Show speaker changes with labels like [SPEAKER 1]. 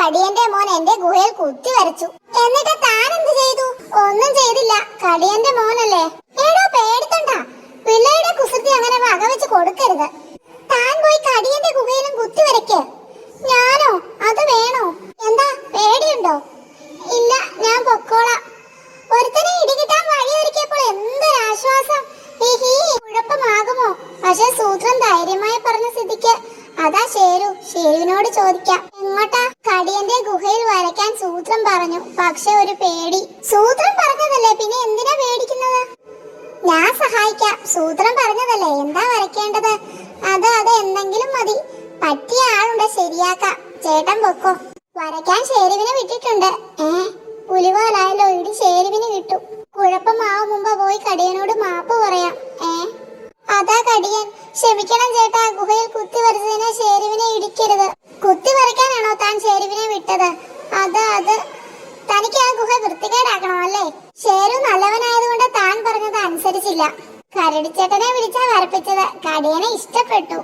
[SPEAKER 1] കടിയന്റെ മോൻ എന്റെ ഗുഹയിൽ കുത്തി വരച്ചു. എന്നിട്ട് താൻ എന്ത് ചെയ്തു? ഒന്നും ചെയ്തില്ല. കടിയന്റെ മോനല്ലേ. ഏടോ പേടിത്തണ്ട. പിള്ളയുടെ കുസൃതി അങ്ങനെ വകവെച്ച് കൊടുക്കരുത്. താൻ പോയി കടിയന്റെ ഗുഹയിലും കുത്തി വരയ്ക്ക്. ഞാനോ? അത് വേണോ? എന്താ പേടിയുണ്ടോ? ഇല്ല, ഞാൻ പൊക്കോളാം. ഒരുത്തനെ ഇടികിട്ടാൻ വഴിയൊരുക്കിയപ്പോൾ എന്തൊരാശ്വാസം. കുഴപ്പമാകുമോ? പക്ഷെ സൂത്രൻ ധൈര്യമായി പറഞ്ഞ സ്ഥിതിക്ക് അതാ ഷേരുവിനോട് ചോദിക്കാം. എങ്ങോട്ടാ? കടിയന്റെ ഗുഹയിൽ വരയ്ക്കാൻ സൂത്രൻ പറഞ്ഞു. പക്ഷെ ഒരു പേടി. സൂത്രൻ പറഞ്ഞതല്ലേ, പിന്നെ എന്തിനാ പേടിക്കുന്നത്? ഞാൻ സഹായിക്കാം. സൂത്രൻ പറഞ്ഞതല്ലേ, എന്താ വരയ്ക്കേണ്ടത്? അത് എന്തെങ്കിലും മതി. പറ്റിയ ആളുണ്ട്, ശരിയാക്കാം. ചേട്ടൻ പൊക്കോ. വരയ്ക്കാൻ ഷേരുവിനെ വിട്ടിട്ടുണ്ട്. പുലിവാലായല്ലോ. ഇടി ഷേരുവിന് കിട്ടും. കുഴപ്പമാവും മുമ്പ് പോയി കടിയനോട് മാപ്പ് പറയാം. അതാ കടിയൻ. ക്ഷമിക്കണം ചേട്ടാ, ഗുഹയിൽ കുത്തി വരച്ചതിന് ഷേരുവിനെ ഇടിക്കരുത്. കുത്തി വരയ്ക്കാനാണോ താൻ ഷേരുവിനെ വിട്ടത്? അത് തനിക്ക് ആ ഗുഹ വൃത്തികേടാക്കണോ അല്ലേ? ഷേരു നല്ലവനായതുകൊണ്ട് താൻ പറഞ്ഞത് അനുസരിച്ചില്ല. കരടിച്ചേട്ടനെ വിളിച്ചാ വരപ്പിച്ചത്. കടിയനെ ഇഷ്ടപ്പെട്ടു.